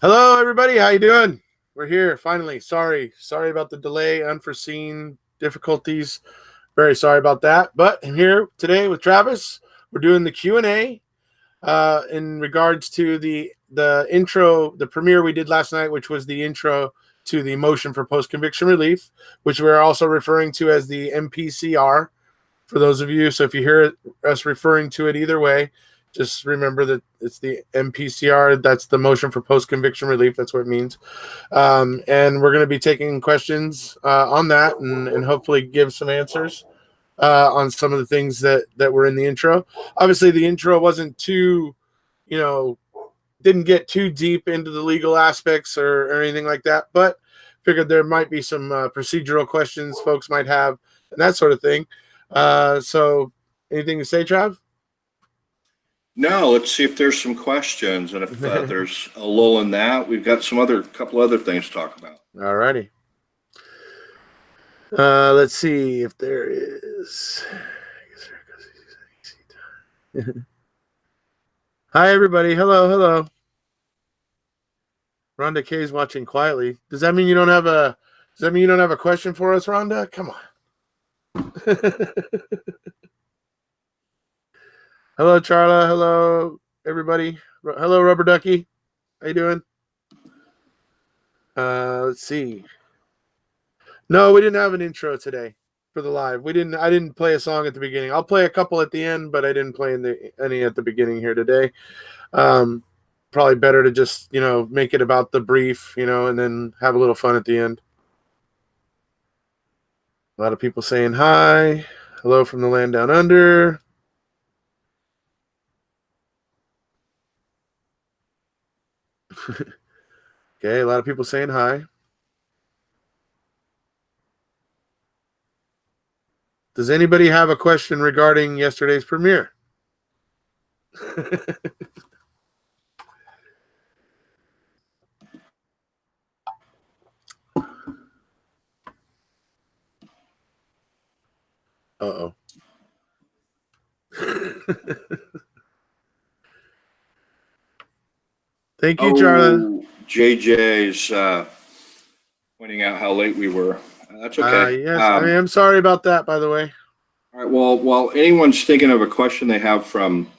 Hello, everybody. How you doing? We're here finally. Sorry about the delay, unforeseen difficulties. Very sorry about that. But I'm here today with Travis. We're doing the Q&A in regards to the intro, the premiere we did last night, which was the intro to the motion for post-conviction relief, which we're also referring to as the MPCR for those of you. So if you hear us referring to it either way, just remember that it's the MPCR. That's the motion for post-conviction relief. That's what it means. And we're going to be taking questions on that and hopefully give some answers on some of the things that were in the intro. Obviously, the intro wasn't too, didn't get too deep into the legal aspects or anything like that, but figured there might be some procedural questions folks might have and that sort of thing. So anything to say, Trav? No, let's see if there's some questions, and if there's a lull in that, we've got couple other things to talk about. All righty. Let's see if there is. Hi, everybody. Hello. Rhonda K is watching quietly. Does that mean you don't have a? Does that mean you don't have a question for us, Rhonda? Come on. Hello, Charla. Hello, everybody. Hello, Rubber Ducky. How you doing? Let's see. No, we didn't have an intro today for the live. I didn't play a song at the beginning. I'll play a couple at the end, but I didn't play any at the beginning here today. Probably better to just, make it about the brief, and then have a little fun at the end. A lot of people saying hi. Hello from the land down under. Okay, a lot of people saying hi. Does anybody have a question regarding yesterday's premiere? Uh-oh. Thank you, Charla. JJ's pointing out how late we were. That's okay. Yes, I'm sorry about that, by the way. All right. Well, while anyone's thinking of a question they have from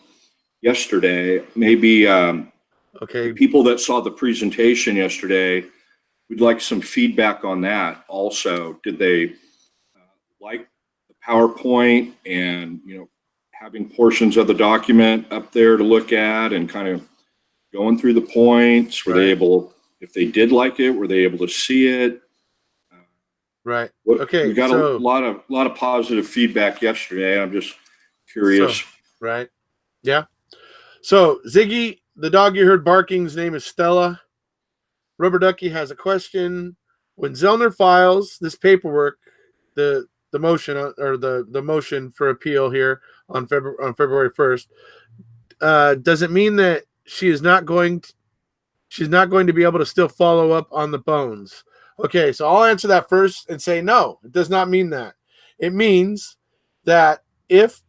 yesterday, maybe okay, people that saw the presentation yesterday, we'd like some feedback on that. Also, did they like the PowerPoint and having portions of the document up there to look at and kind of going through the points? Were they able, if they did like it, were they able to see it? Right. Okay. We got a lot of positive feedback yesterday. I'm just curious. Right. Yeah. So Ziggy, the dog you heard barking's name is Stella. Rubber Ducky has a question. When Zellner files this paperwork, the motion or the motion for appeal here on February 1st, does it mean that she's not going to be able to still follow up on the bones? Okay, so I'll answer that first and say no, it does not mean that. It means that if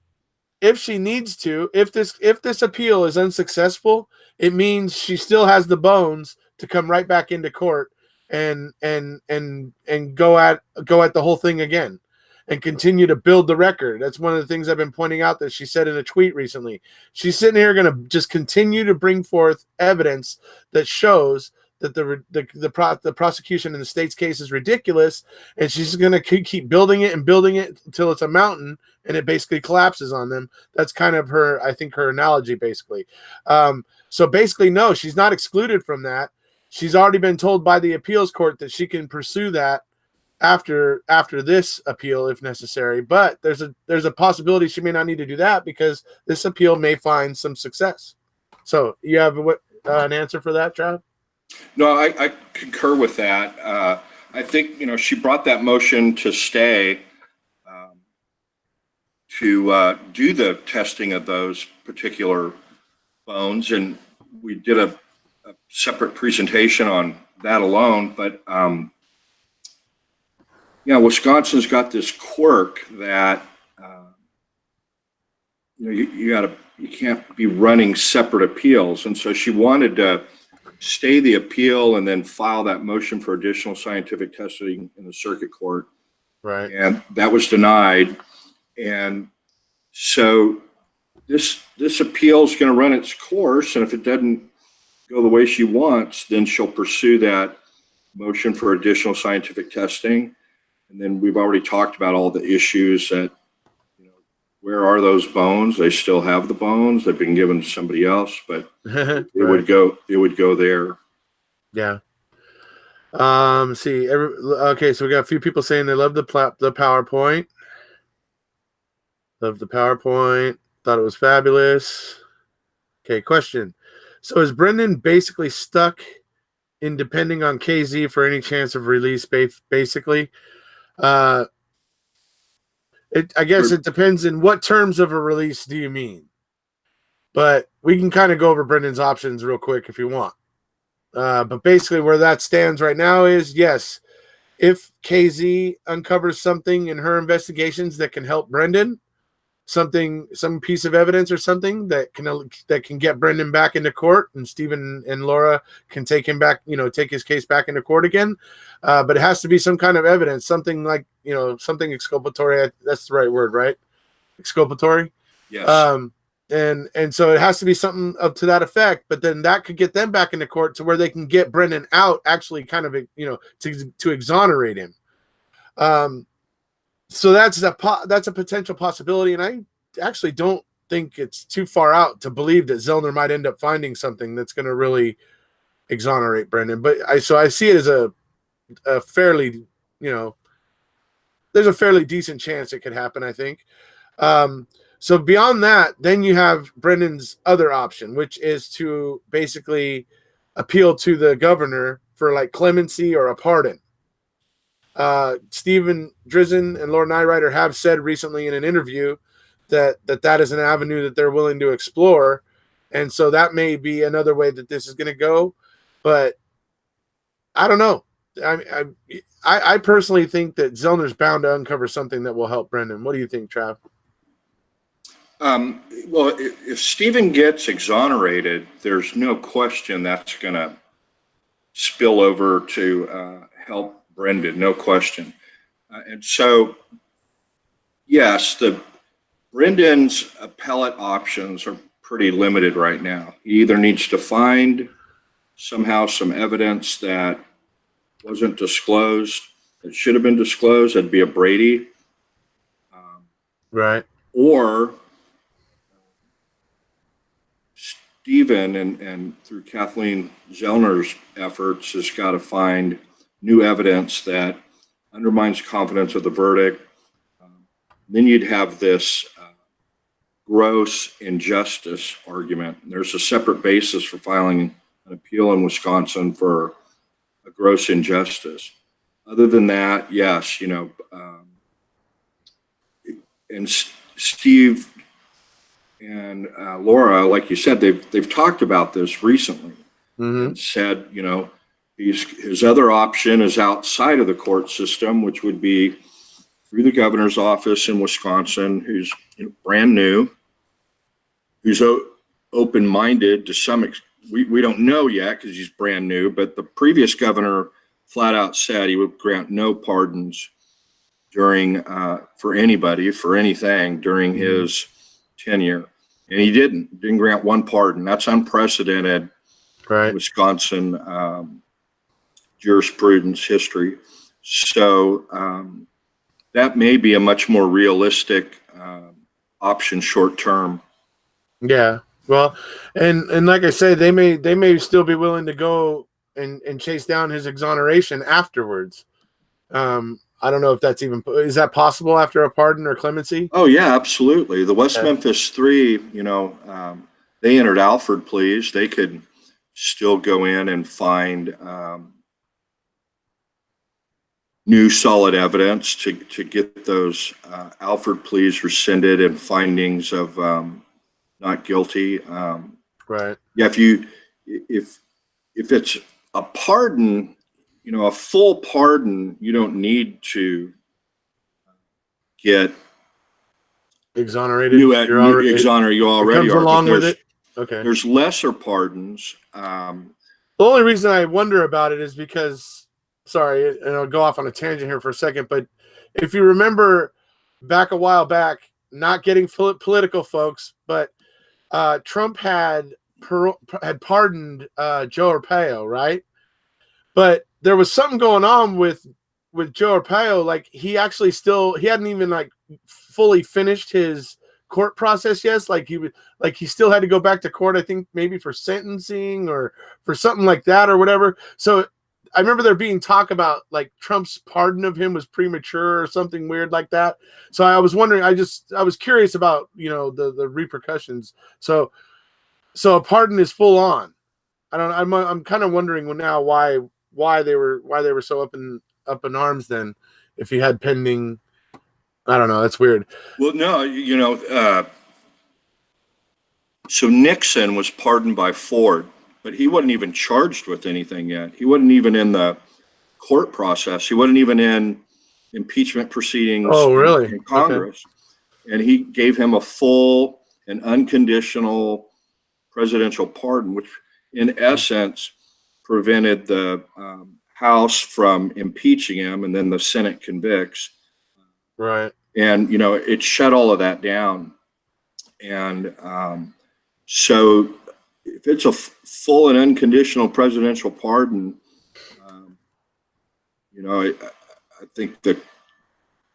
she needs to, if this appeal is unsuccessful, it means she still has the bones to come right back into court and go at the whole thing again and continue to build the record. That's one of the things I've been pointing out that she said in a tweet recently. She's sitting here going to just continue to bring forth evidence that shows that the prosecution in the state's case is ridiculous, and she's going to keep building it until it's a mountain and it basically collapses on them. That's kind of her analogy, basically. So basically, no, she's not excluded from that. She's already been told by the appeals court that she can pursue that after this appeal if necessary, but there's a possibility she may not need to do that because this appeal may find some success. So you have an answer for that, Trav? No, I concur with that. I think she brought that motion to stay to do the testing of those particular bones, and we did a separate presentation on that alone. But Wisconsin's got this quirk that you can't be running separate appeals, and so she wanted to stay the appeal and then file that motion for additional scientific testing in the circuit court. Right. And that was denied. And so this appeal is going to run its course. And if it doesn't go the way she wants, then she'll pursue that motion for additional scientific testing. And then we've already talked about all the issues that, where are those bones? They still have the bones. They've been given to somebody else, but it would go there. Yeah. See, okay, so we got a few people saying they love the PowerPoint. Love the PowerPoint. Thought it was fabulous. Okay, question. So is Brendan basically stuck in depending on KZ for any chance of release, basically? I guess it depends in what terms of a release do you mean? But we can kind of go over Brendan's options real quick if you want. But basically where that stands right now is, yes, if KZ uncovers something in her investigations that can help Brendan, some piece of evidence or something that can get Brendan back into court, and Stephen and Laura can take him back, take his case back into court again. But it has to be some kind of evidence, something like, something exculpatory. That's the right word, right? Exculpatory. Yes. And so it has to be something up to that effect, but then that could get them back into court to where they can get Brendan out, actually kind of, to exonerate him. So that's a potential possibility. And I actually don't think it's too far out to believe that Zellner might end up finding something that's going to really exonerate Brendan. But I see it as a fairly, there's a fairly decent chance it could happen, I think. So beyond that, then you have Brendan's other option, which is to basically appeal to the governor for like clemency or a pardon. Stephen Drizzen and Laura Nyrider have said recently in an interview that is an avenue that they're willing to explore. And so that may be another way that this is going to go. But I don't know. I personally think that Zellner's bound to uncover something that will help Brendan. What do you think, Trav? Well, if Stephen gets exonerated, there's no question that's going to spill over to help Brendan, no question. And so, yes, Brendan's appellate options are pretty limited right now. He either needs to find somehow some evidence that wasn't disclosed, that should have been disclosed, that'd be a Brady. Right. Or Stephen, and through Kathleen Zellner's efforts, has got to find new evidence that undermines confidence of the verdict. Then you'd have this gross injustice argument. There's a separate basis for filing an appeal in Wisconsin for a gross injustice. Other than that, yes, and Steve and Laura, like you said, they've talked about this recently, and said, his other option is outside of the court system, which would be through the governor's office in Wisconsin, who's brand new, who's open-minded to some extent. We don't know yet because he's brand new, but the previous governor flat out said he would grant no pardons during for anybody for anything during his tenure, and he didn't grant one pardon. That's unprecedented, right? Wisconsin jurisprudence history. So that may be a much more realistic option short term. Yeah. Well, and like I say, they may still be willing to go and chase down his exoneration afterwards. I don't know if is that possible after a pardon or clemency? Oh yeah, absolutely. The West Memphis Three, they entered Alford pleas. They could still go in and find new solid evidence to get those Alford pleas rescinded and findings of not guilty. Right. Yeah, if it's a pardon, a full pardon, you don't need to get exonerated. You already comes are. along with it. Okay. There's lesser pardons. The only reason I wonder about it is because, sorry, and I'll go off on a tangent here for a second, but if you remember back a while back, not getting political, folks, but Trump had pardoned Joe Arpaio, right? But there was something going on with Joe Arpaio. Like he hadn't even like fully finished his court process yet. Like he still had to go back to court. I think maybe for sentencing or for something like that or whatever. So I remember there being talk about like Trump's pardon of him was premature or something weird like that. So I was wondering. I was curious about the repercussions. So a pardon is full on. I'm kind of wondering now why they were so up in arms then, if he had pending. I don't know. That's weird. Well, no, so Nixon was pardoned by Ford, but he wasn't even charged with anything yet. He wasn't even in the court process. He wasn't even in impeachment proceedings Oh, really? in Congress. Okay. And he gave him a full and unconditional presidential pardon, which in essence prevented the House from impeaching him, and then the Senate convicts. Right. And, it shut all of that down. And so if it's a full and unconditional presidential pardon, I think the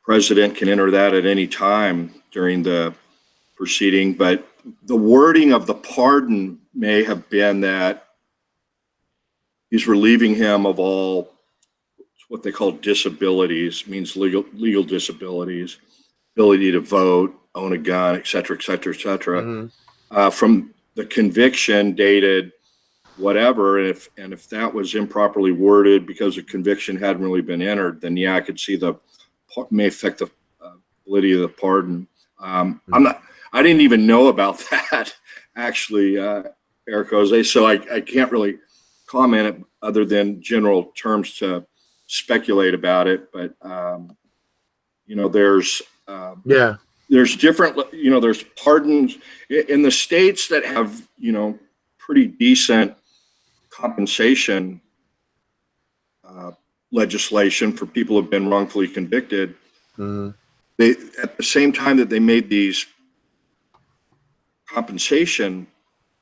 president can enter that at any time during the proceeding, but the wording of the pardon may have been that he's relieving him of all what they call disabilities, means legal disabilities, ability to vote, own a gun, et cetera, et cetera, et cetera. Mm-hmm. From the conviction dated whatever, and if that was improperly worded because the conviction hadn't really been entered, then yeah, I could see may affect the validity of the pardon. Mm-hmm. I didn't even know about that actually, Erekose, so I can't really comment other than general terms to speculate about it. But there's different, there's pardons in the states that have, pretty decent compensation legislation for people who have been wrongfully convicted. Mm-hmm. They, at the same time that they made these compensation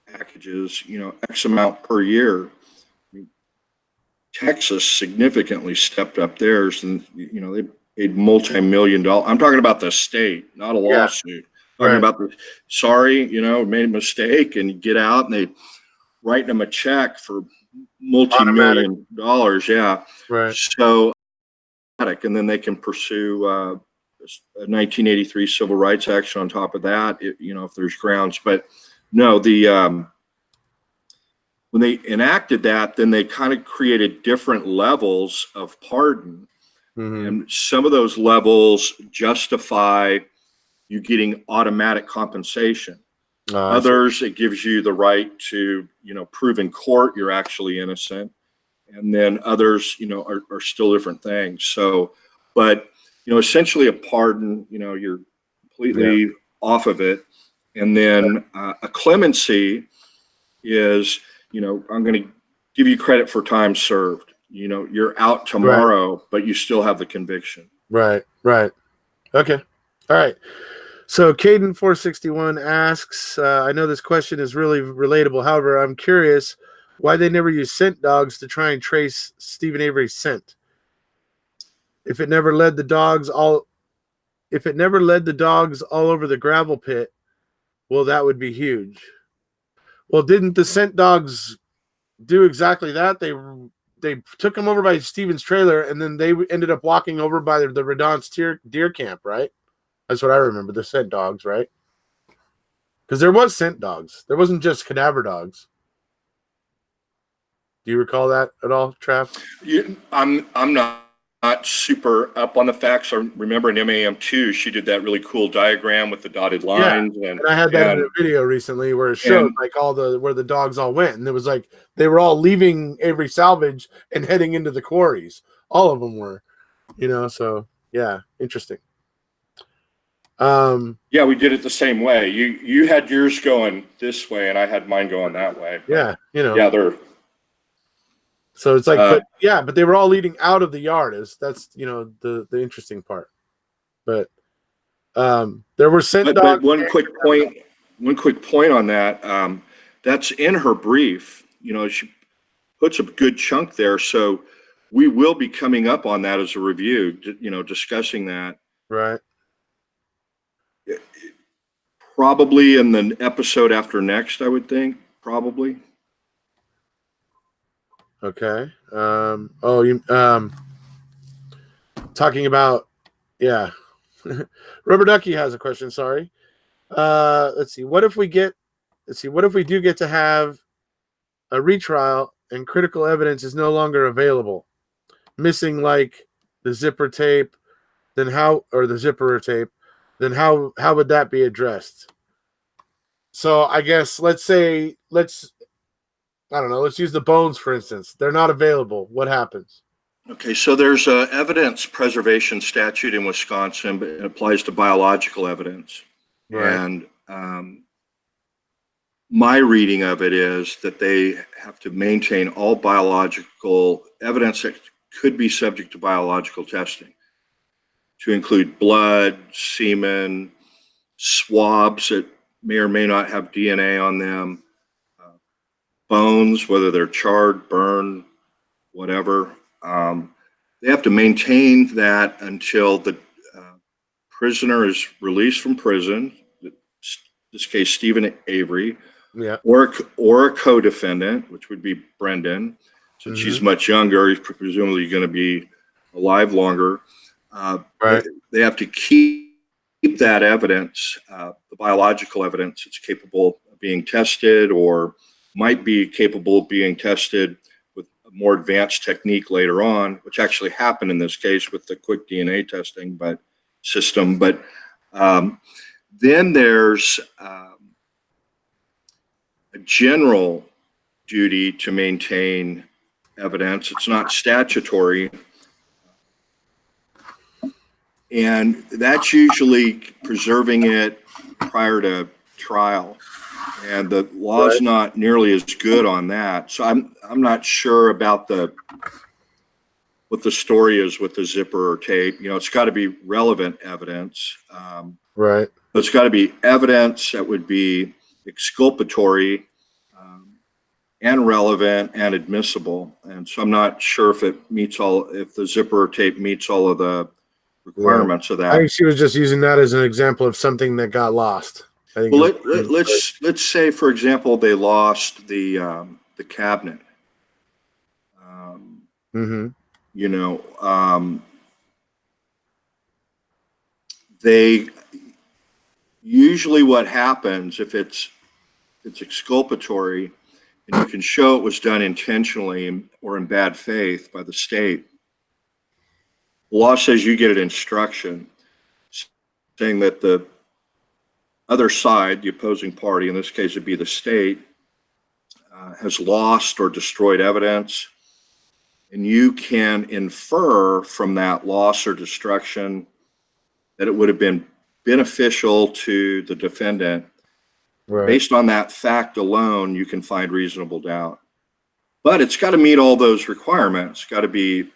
packages, X amount per year, Texas significantly stepped up theirs, and they paid multi-million-dollar. I'm talking about the state, not a lawsuit. Yeah. Talking about made a mistake, and you get out, and they write them a check for multi-million dollars. Yeah. Right. So, and then they can pursue a 1983 civil rights action on top of that, if there's grounds. But no, when they enacted that, then they kind of created different levels of pardon. Mm-hmm. And some of those levels justify you getting automatic compensation. Others, it gives you the right to, prove in court you're actually innocent. And then others, are still different things. So, but, essentially a pardon, you're completely off of it. And then a clemency is, I'm going to give you credit for time served. You're out tomorrow, but you still have the conviction. Right. Okay. All right. So Kaden 461 asks, I know this question is really relatable. However, I'm curious why they never use scent dogs to try and trace Stephen Avery's scent. If it never led the dogs all over the gravel pit, well, that would be huge. Well, didn't the scent dogs do exactly that? They took him over by Stephen's trailer, and then they ended up walking over by the Redonce deer camp, right? That's what I remember, the scent dogs, right? Because there was scent dogs. There wasn't just cadaver dogs. Do you recall that at all, Trav? Yeah, I'm not super up on the facts. I remember in MAM2, she did that really cool diagram with the dotted lines. Yeah, and I had that in a video recently where it showed like where the dogs all went, and it was like they were all leaving Avery Salvage and heading into the quarries. All of them were, So yeah, interesting. Yeah, we did it the same way. You had yours going this way, and I had mine going that way. But, yeah, they're So it's like, but they were all leading out of the yard. That's the interesting part. But there were scent dogs. But one quick point on that. That's in her brief. She puts a good chunk there. So we will be coming up on that as a review, discussing that. Right. Probably in the episode after next, I would think, probably. Okay. Talking about, yeah. Rubber Ducky has a question, sorry. Let's see. What if we do get to have a retrial and critical evidence is no longer available? Missing like the zipper tape, then how, or the zipperer tape, then how would that be addressed? So I guess let's use the bones for instance. They're not available. What happens? Okay, so there's a evidence preservation statute in Wisconsin, but it applies to biological evidence. Right. And my reading of it is that they have to maintain all biological evidence that could be subject to biological testing, to include blood, semen, swabs that may or may not have DNA on them, bones, whether they're charred, burned, whatever. They have to maintain that until the prisoner is released from prison, in this case, Stephen Avery, Yeah. or a co-defendant, which would be Brendan. Since she's much younger, he's presumably going to be alive longer. Right. They have to keep that evidence, the biological evidence, it's capable of being tested or might be capable of being tested with a more advanced technique later on, which actually happened in this case with the quick DNA testing system. But then there's a general duty to maintain evidence. It's not statutory. And that's usually preserving it prior to trial. And the law's not nearly as good on that. So I'm not sure about what the story is with the zipper or tape. It's got to be relevant evidence. Right. It's got to be evidence that would be exculpatory and relevant and admissible. And so I'm not sure if the zipper or tape meets all of the requirements of that. I think she was just using that as an example of something that got lost. I think. Well, let's say, for example, they lost the cabinet. They usually, what happens if it's exculpatory and you can show it was done intentionally or in bad faith by the state, the law says you get an instruction saying that the other side, the opposing party, in this case it'd be the state, has lost or destroyed evidence, and you can infer from that loss or destruction that it would have been beneficial to the defendant. Right. Based on that fact alone, you can find reasonable doubt. But it's got to meet all those requirements. It's got to be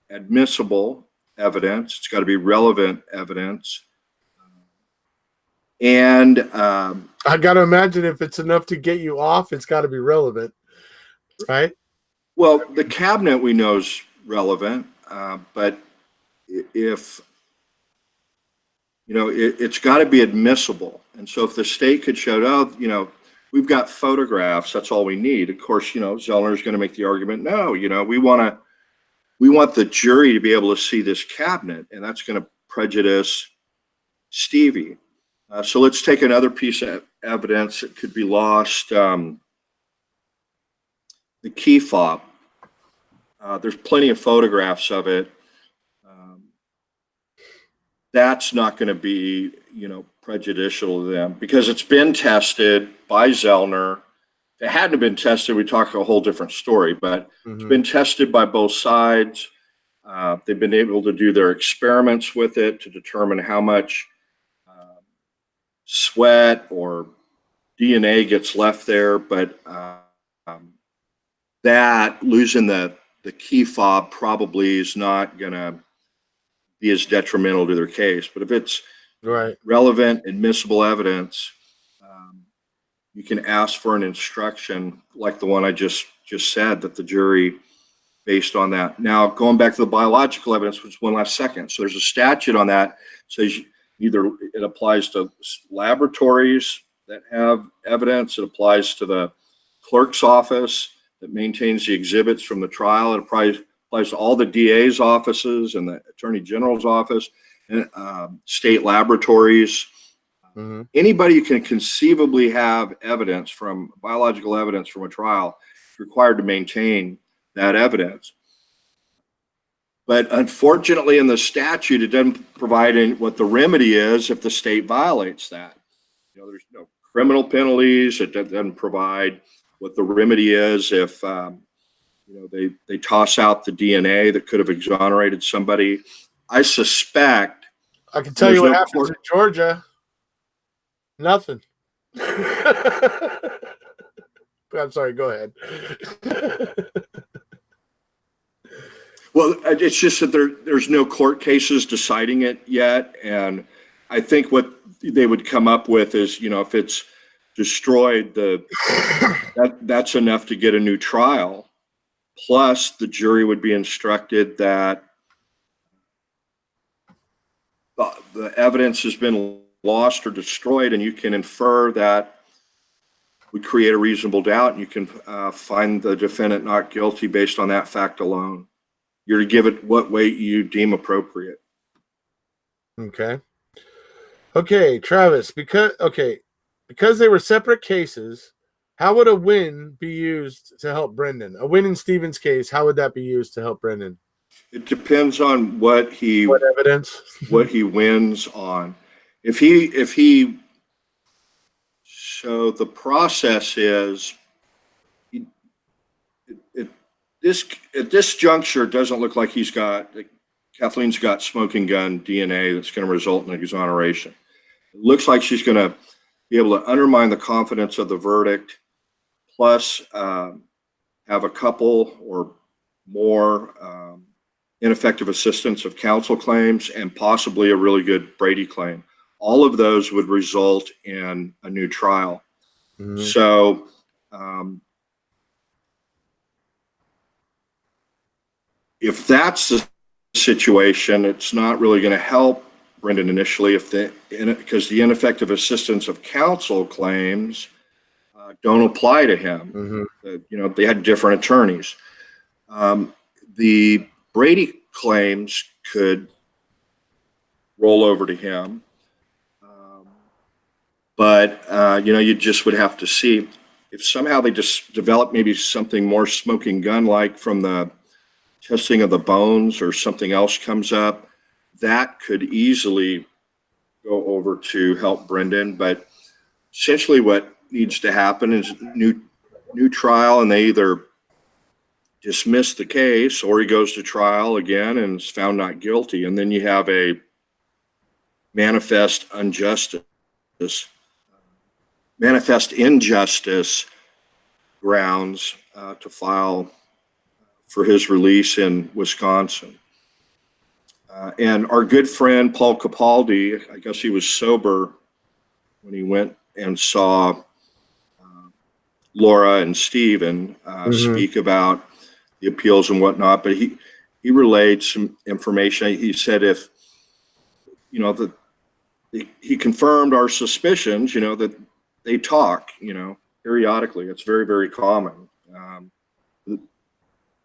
admissible evidence. It's got to be relevant evidence. And I got to imagine if it's enough to get you off, it's got to be relevant, right? Well, the cabinet we know is relevant, but if it's got to be admissible. And so if the state could show, we've got photographs, that's all we need. Of course, Zellner is going to make the argument, no, we want the jury to be able to see this cabinet, and that's going to prejudice Stevie. So let's take another piece of evidence that could be lost. The key fob. There's plenty of photographs of it. That's not going to be, prejudicial to them because it's been tested by Zellner. If it hadn't been tested, we talk a whole different story, but it's been tested by both sides. They've been able to do their experiments with it to determine how much sweat or DNA gets left there, but that losing the the key fob probably is not going to be as detrimental to their case. But if it's Right. relevant, admissible evidence, you can ask for an instruction like the one I just said, that the jury based on that. Now, going back to the biological evidence, which is one last second. So there's a statute on that. Says either it applies to laboratories that have evidence, it applies to the clerk's office that maintains the exhibits from the trial, it applies to all the DA's offices and the Attorney General's office, and state laboratories. Mm-hmm. Anybody who can conceivably have evidence from biological evidence from a trial is required to maintain that evidence. But unfortunately, in the statute, it doesn't provide what the remedy is if the state violates that. There's no criminal penalties. It doesn't provide what the remedy is if they toss out the DNA that could have exonerated somebody. I suspect. I can tell you what happens in Georgia. Nothing. I'm sorry. Go ahead. Well, it's just that there's no court cases deciding it yet, and I think what they would come up with is, if it's destroyed, that's enough to get a new trial. Plus, the jury would be instructed that the evidence has been lost or destroyed, and you can infer that would create a reasonable doubt, and you can find the defendant not guilty based on that fact alone. You're to give it what weight you deem appropriate. Okay, Travis, because they were separate cases, how would a win be used to help Brendan? A win in Stephen's case, how would that be used to help Brendan? It depends on what evidence, what he wins on. If he so the process is, at this juncture, it doesn't look like Kathleen's got smoking gun DNA that's going to result in exoneration. It looks like she's going to be able to undermine the confidence of the verdict, plus have a couple or more ineffective assistance of counsel claims, and possibly a really good Brady claim. All of those would result in a new trial. Mm-hmm. So if that's the situation, it's not really going to help Brendan initially because the ineffective assistance of counsel claims don't apply to him. Mm-hmm. They had different attorneys. The Brady claims could roll over to him, but you just would have to see if somehow they just develop maybe something more smoking gun-like from the testing of the bones, or something else comes up, that could easily go over to help Brendan. But essentially what needs to happen is new trial, and they either dismiss the case or he goes to trial again and is found not guilty. And then you have a manifest injustice grounds to file for his release in Wisconsin. And our good friend Paul Capaldi, I guess he was sober when he went and saw Laura and Stephen speak about the appeals and whatnot, but he relayed some information. He said he confirmed our suspicions, that they talk, periodically. It's very, very common.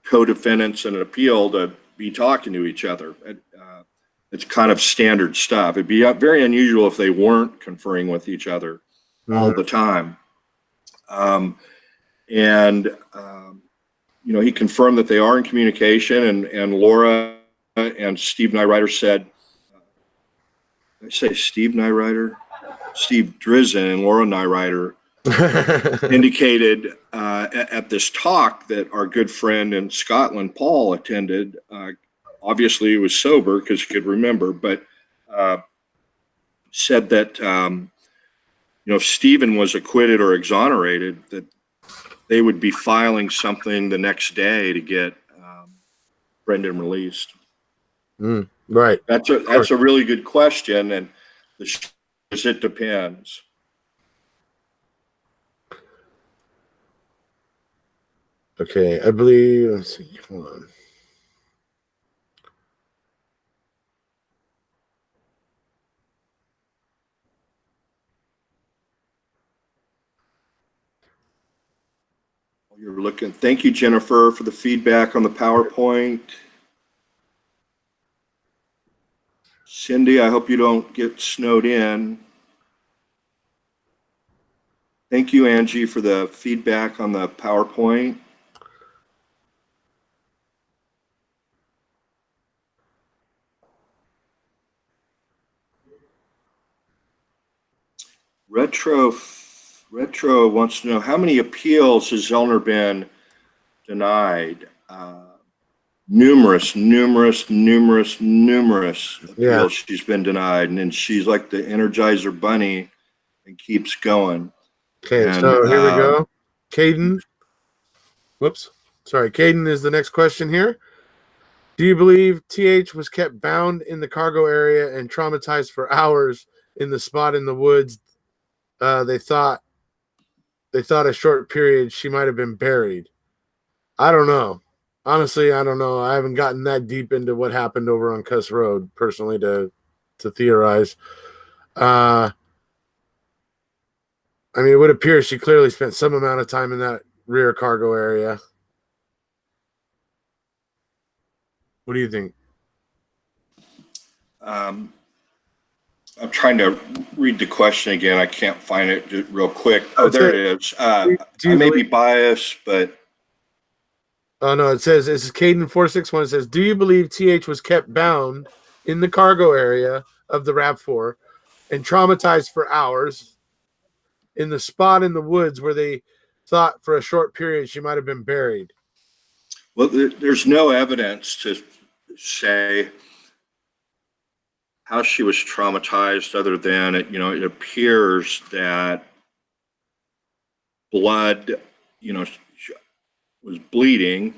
Co-defendants in an appeal to be talking to each other. It's kind of standard stuff. It'd be very unusual if they weren't conferring with each other all the time. He confirmed that they are in communication, and Laura and Steve Nyrider said, did I say Steve Nyrider? Steve Drizzen and Laura Nyrider indicated at this talk that our good friend in Scotland, Paul, attended. Obviously, he was sober because he could remember, but said that if Stephen was acquitted or exonerated, that they would be filing something the next day to get Brendan released? Right. That's a really good question, and it depends. Okay, I believe. Let's see. Hold on. You're looking. Thank you, Jennifer, for the feedback on the PowerPoint. Cindy, I hope you don't get snowed in. Thank you, Angie, for the feedback on the PowerPoint. Retro wants to know, how many appeals has Zellner been denied? Numerous appeals she's been denied, and then she's like the Energizer Bunny and keeps going. Okay, so here we go. Kaden. Whoops. Sorry, Kaden is the next question here. Do you believe TH was kept bound in the cargo area and traumatized for hours in the spot in the woods? They thought a short period she might have been buried. I don't know. Honestly, I don't know. I haven't gotten that deep into what happened over on Cuss Road personally to theorize. I mean, it would appear she clearly spent some amount of time in that rear cargo area. What do you think? I'm trying to read the question again. I can't find it real quick. Oh, there it is. I may be biased, but. Oh, no, it says, this is Caden 461. It says, do you believe TH was kept bound in the cargo area of the RAV4 and traumatized for hours in the spot in the woods where they thought for a short period she might have been buried? Well, there's no evidence to say how she was traumatized other than it appears that blood, was bleeding,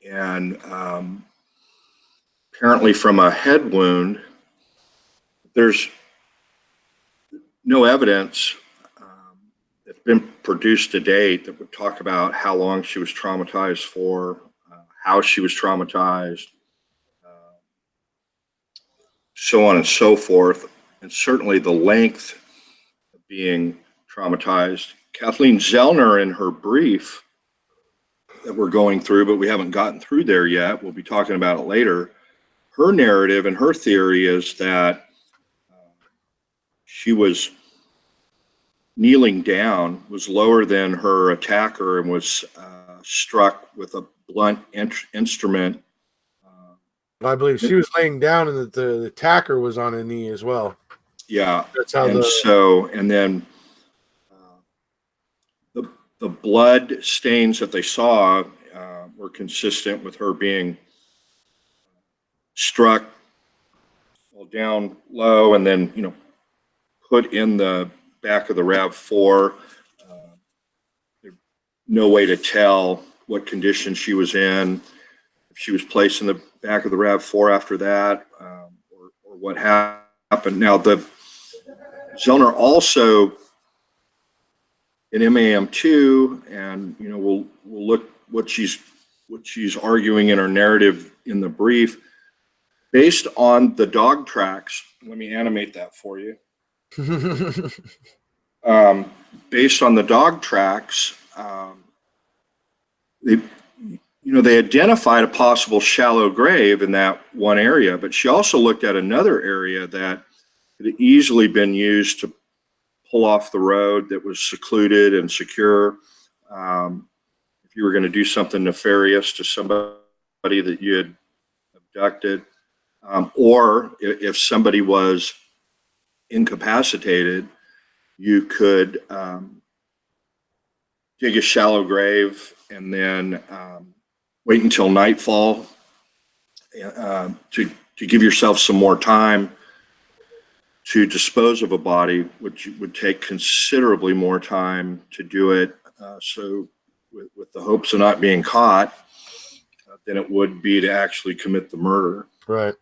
and apparently from a head wound. There's no evidence that's been produced to date that would talk about how long she was traumatized for, how she was traumatized, so on and so forth, and certainly the length of being traumatized. Kathleen Zellner, in her brief that we're going through, but we haven't gotten through there yet, we'll be talking about it later, her narrative and her theory is that she was kneeling down, was lower than her attacker, and was struck with a blunt instrument. I believe she was laying down and that the attacker was on a knee as well. Yeah. That's how and then the blood stains that they saw were consistent with her being struck while down low and then, put in the back of the RAV4. There's no way to tell what condition she was in, if she was placed in the back of the RAV4 after that, or what happened. Now, the Zellner also in MAM2, and we'll look what she's arguing in her narrative in the brief, based on the dog tracks. Let me animate that for you. Based on the dog tracks, they identified a possible shallow grave in that one area, but she also looked at another area that could easily been used to pull off the road, that was secluded and secure. If you were going to do something nefarious to somebody that you had abducted, or if somebody was incapacitated, you could dig a shallow grave and then wait until nightfall to give yourself some more time to dispose of a body, which would take considerably more time to do it. So with the hopes of not being caught, than it would be to actually commit the murder. Right.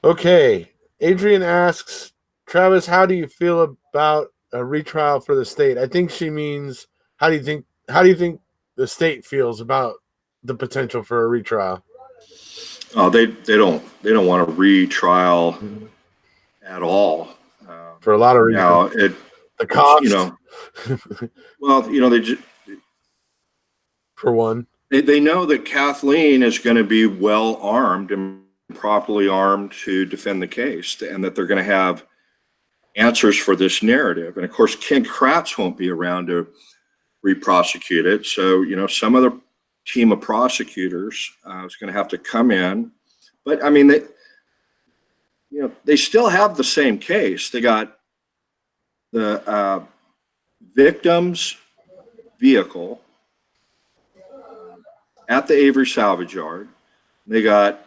Okay. Adrian asks, Travis, how do you feel about a retrial for the state? I think she means how do you think the state feels about the potential for a retrial? They don't want a retrial at all. For a lot of reasons. Now The it's, cost, well, for one. they know that Kathleen is going to be well armed and properly armed to defend the case, and that they're going to have answers for this narrative. And of course, Ken Kratz won't be around to re-prosecute it. So, some other team of prosecutors is going to have to come in. But I mean, they still have the same case. They got the victim's vehicle at the Avery salvage yard. They got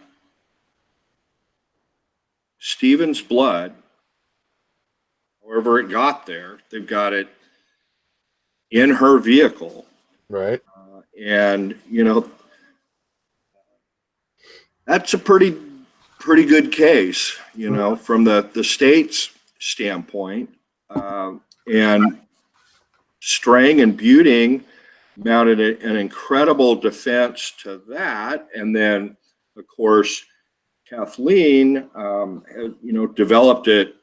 Stephen's blood, however it got there. They've got it in her vehicle. Right. And, that's a pretty good case, from the state's standpoint. And Strang and Buting mounted an incredible defense to that. And then, of course, Kathleen, developed it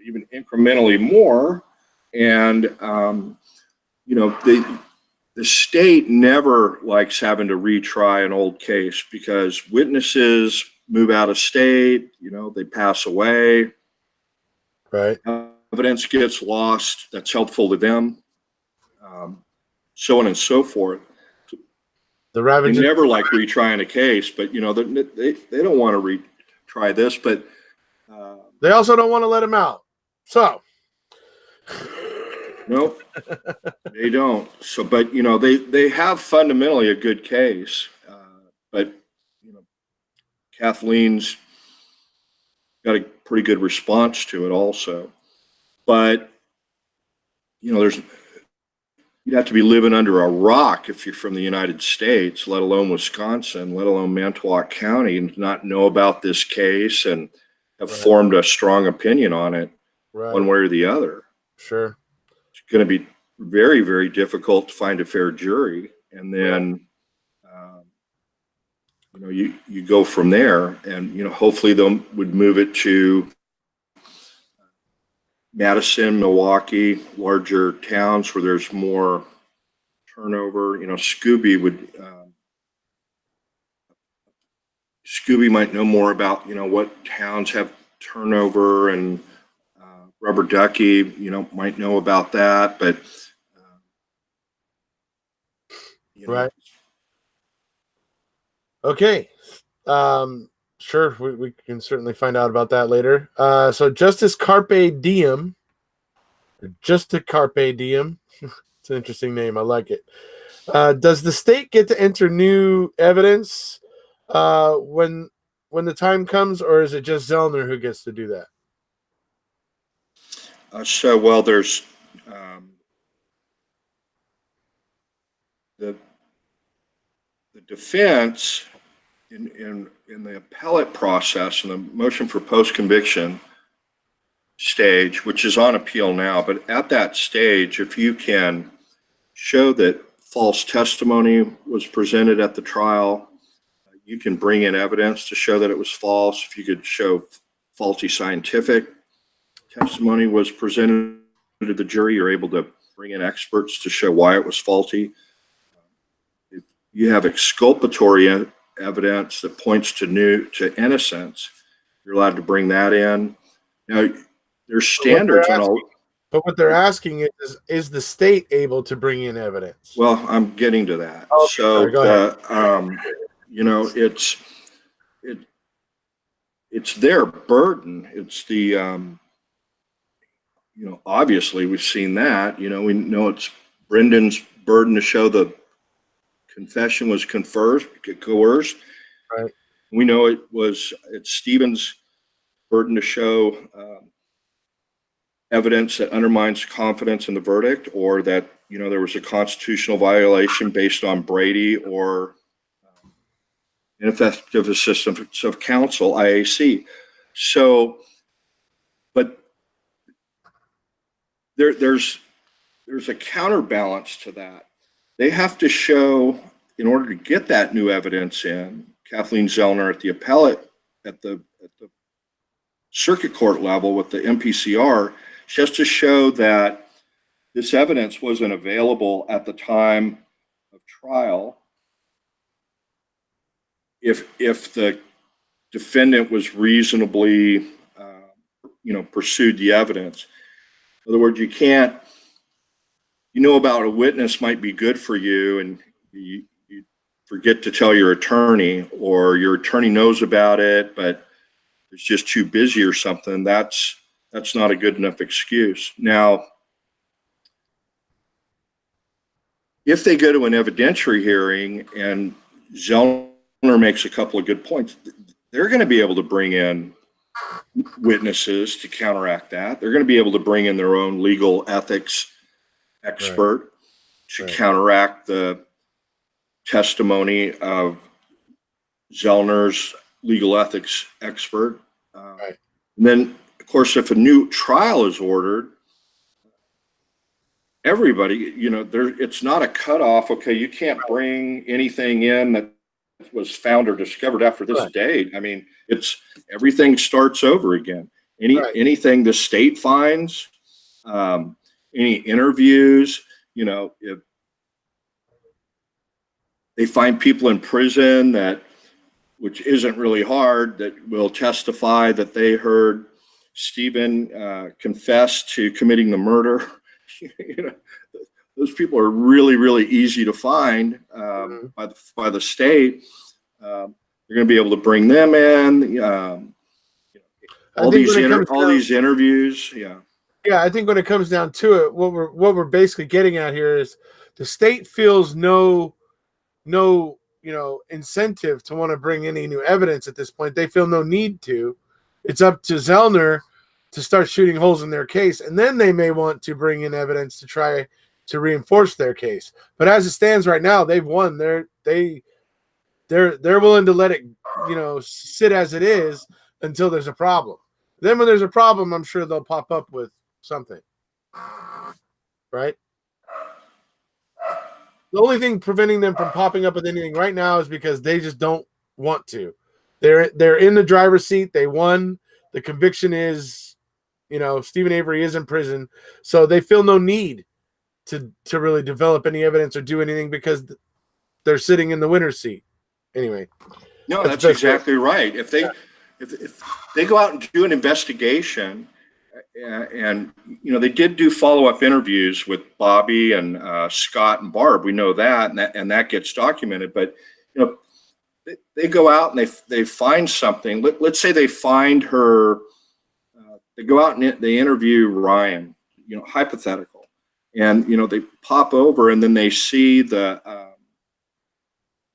even incrementally more. And, the state never likes having to retry an old case because witnesses move out of state, they pass away. Right. Evidence gets lost that's helpful to them, so on and so forth. The Ravagers. They never like retrying a case, but, they don't want to retry this, but they also don't want to let him out. So. Nope, they don't. So, but they have fundamentally a good case, but Kathleen's got a pretty good response to it also. But you'd have to be living under a rock if you're from the United States, let alone Wisconsin, let alone Manitowoc County, and not know about this case and have formed a strong opinion on it, one way or the other. Sure. It's going to be very, very difficult to find a fair jury. And then, you go from there, and, hopefully they would move it to Madison, Milwaukee, larger towns where there's more turnover. Scooby might know more about, what towns have turnover, and Rubber Ducky, might know about that, but right. Okay. Sure, we can certainly find out about that later. So Justice Carpe Diem. It's an interesting name. I like it. Does the state get to enter new evidence when the time comes, or is it just Zellner who gets to do that? There's the defense in the appellate process and the motion for post-conviction stage, which is on appeal now. But at that stage, if you can show that false testimony was presented at the trial, you can bring in evidence to show that it was false. If you could show faulty scientific testimony was presented to the jury, you're able to bring in experts to show why it was faulty. If you have exculpatory evidence that points to innocence, you're allowed to bring that in. Now, there's standards on all. But what they're asking is the state able to bring in evidence? Well, I'm getting to that. Okay, so, it's their burden. It's the, obviously we've seen that. We know it's Brendan's burden to show the confession was coerced. Right. We know it's Stephen's burden to show evidence that undermines confidence in the verdict, or that there was a constitutional violation based on Brady or ineffective assistance of counsel, IAC. So, but there's a counterbalance to that. They have to show, in order to get that new evidence in, Kathleen Zellner at the appellate, at the circuit court level with the MPCR, she has to show that this evidence wasn't available at the time of trial if the defendant was reasonably, pursued the evidence. In other words, you can't, about a witness might be good for you, and you forget to tell your attorney, or your attorney knows about it, but it's just too busy or something. That's not a good enough excuse. Now, if they go to an evidentiary hearing and Zellner makes a couple of good points, they're going to be able to bring in witnesses to counteract that. They're going to be able to bring in their own legal ethics expert to counteract the testimony of Zellner's legal ethics expert. And then, of course, if a new trial is ordered, everybody, it's not a cutoff. Okay, you can't bring anything in that was found or discovered after this date. I mean, everything starts over again. Anything the state finds, any interviews, if they find people in prison which isn't really hard, that will testify that they heard Stephen confess to committing the murder. Those people are really, really easy to find by the state. You're going to be able to bring them in. All these interviews. Yeah, I think when it comes down to it, what we're basically getting at here is the state feels no incentive to want to bring any new evidence at this point. They feel no need to. It's up to Zellner to start shooting holes in their case, and then they may want to bring in evidence to try to reinforce their case. But as it stands right now, they've won. They're willing to let it, sit as it is until there's a problem. Then when there's a problem, I'm sure they'll pop up with something. Right? The only thing preventing them from popping up with anything right now is because they just don't want to. They're in the driver's seat. They won. The conviction is, Stephen Avery is in prison, so they feel no need to really develop any evidence or do anything because they're sitting in the winner's seat. Anyway, no, that's exactly right. If they go out and do an investigation, and they did do follow-up interviews with Bobby and Scott and Barb. We know that, and that gets documented. But they go out and they find something. Let's say they find her. They go out and they interview Ryan. Hypothetical, and they pop over and then they see the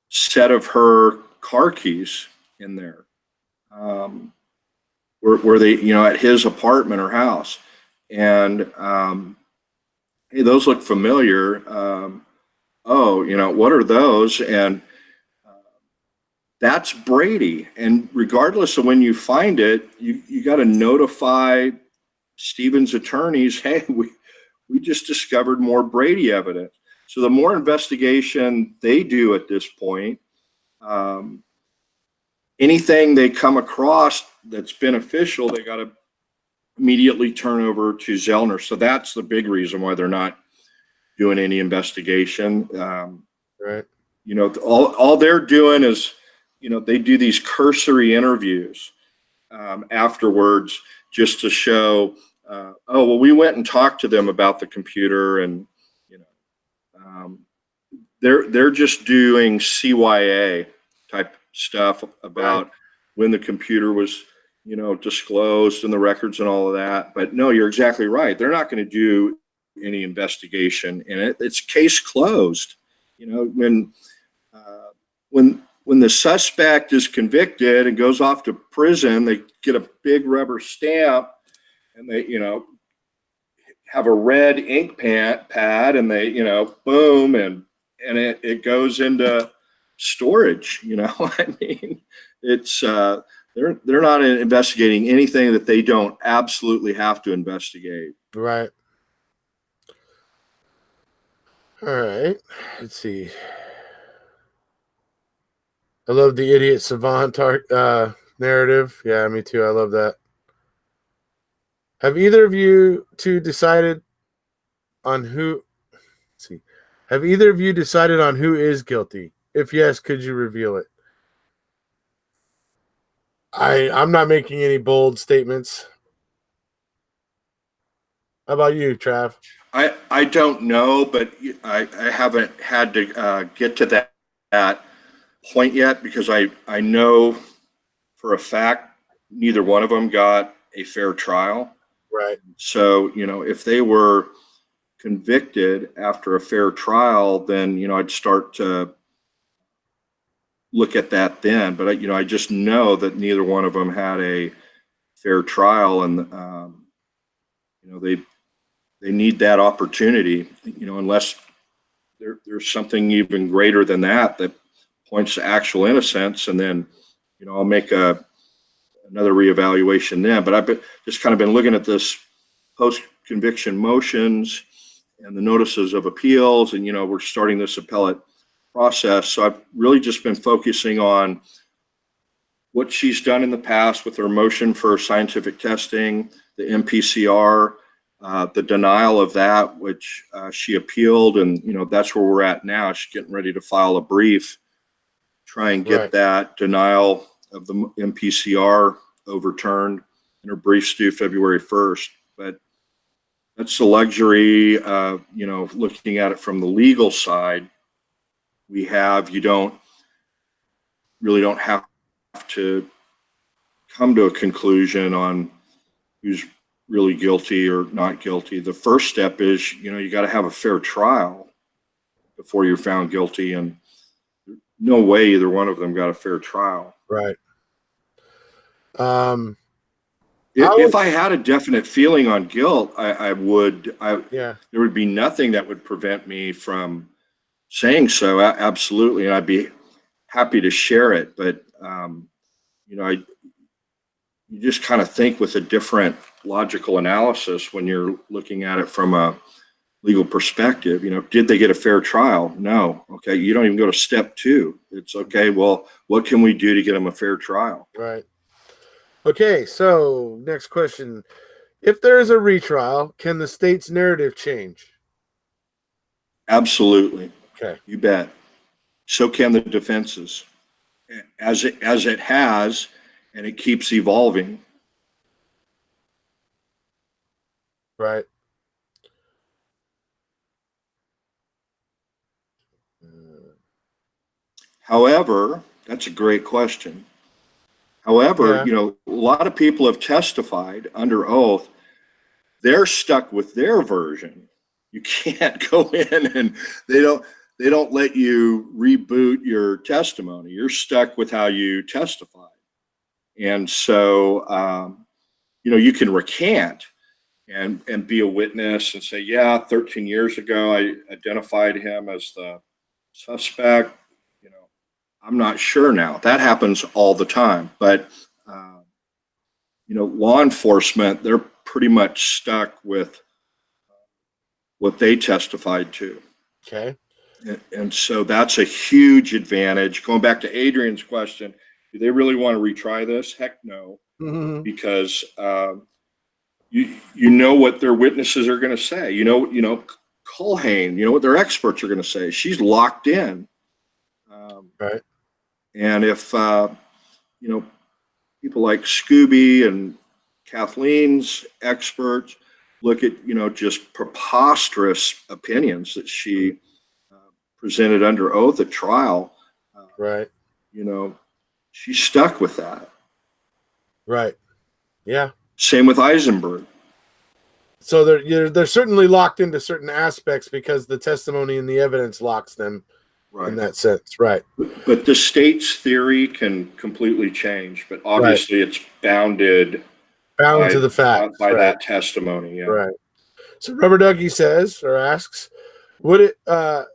set of her car keys in there. Where they, at his apartment or house, and hey, those look familiar. What are those? And that's Brady. And regardless of when you find it, you got to notify Stephen's attorneys. Hey, we just discovered more Brady evidence. So the more investigation they do at this point, anything they come across that's beneficial, they got to immediately turn over to Zellner. So that's the big reason why they're not doing any investigation. Right. All they're doing is, they do these cursory interviews afterwards just to show, we went and talked to them about the computer, and they're just doing CYA type stuff about when the computer was, disclosed and the records and all of that. But no, you're exactly right. They're not going to do any investigation in it. It's case closed. When the suspect is convicted and goes off to prison, they get a big rubber stamp, and they, have a red ink pad, and they, boom, and it goes into storage. I mean, it's they're not investigating anything that they don't absolutely have to investigate. Right. All right. Let's see. I love the idiot savant narrative. Yeah, me too. I love that. Have either of you two decided on who? Let's see. Have either of you decided on who is guilty? If yes, could you reveal it? I'm not making any bold statements. How about you, Trav? I don't know, but I haven't had to get to that point yet, because I know for a fact neither one of them got a fair trial. Right. So, if they were convicted after a fair trial, then, I'd start to look at that then. But, I just know that neither one of them had a fair trial, and, they need that opportunity, unless there's something even greater than that points to actual innocence. And then, I'll make another reevaluation then. But I've just kind of been looking at this post-conviction motions and the notices of appeals, and we're starting this appellate process. So I've really just been focusing on what she's done in the past with her motion for scientific testing, the MPCR, the denial of that, which she appealed, and that's where we're at now. She's getting ready to file a brief, try and get that denial of the MPCR overturned, and her brief's due February 1st. But that's the luxury of, looking at it from the legal side. You really don't have to come to a conclusion on who's really guilty or not guilty. The first step is, you got to have a fair trial before you're found guilty, and no way either one of them got a fair trial. Right. If I had a definite feeling on guilt, there would be nothing that would prevent me from saying so. Absolutely. And I'd be happy to share it. But, you just kind of think with a different logical analysis when you're looking at it from a legal perspective. Did they get a fair trial? No. Okay. You don't even go to step 2. It's okay. Well, what can we do to get them a fair trial? Right. Okay. So next question. If there is a retrial, can the state's narrative change? Absolutely. Okay. You bet. So can the defenses, as it has, and it keeps evolving. Right. However, that's a great question. However, a lot of people have testified under oath. They're stuck with their version. You can't go in, and they don't let you reboot your testimony. You're stuck with how you testified. And so, you can recant and be a witness and say, yeah, 13 years ago, I identified him as the suspect. I'm not sure now. That happens all the time. But, law enforcement, they're pretty much stuck with what they testified to. Okay. And so that's a huge advantage. Going back to Adrian's question, do they really want to retry this? Heck no. Mm-hmm. Because you know what their witnesses are going to say. Culhane, what their experts are going to say. She's locked in. Right. And if people like Scooby and Kathleen's experts look at just preposterous opinions that she presented under oath at trial, right. She's stuck with that. Right. Yeah. Same with Eisenberg. So they're certainly locked into certain aspects because the testimony and the evidence locks them in that sense. Right. But the state's theory can completely change, but obviously it's bound to the facts by that testimony. Yeah. Right. So Rubber Ducky says or asks, would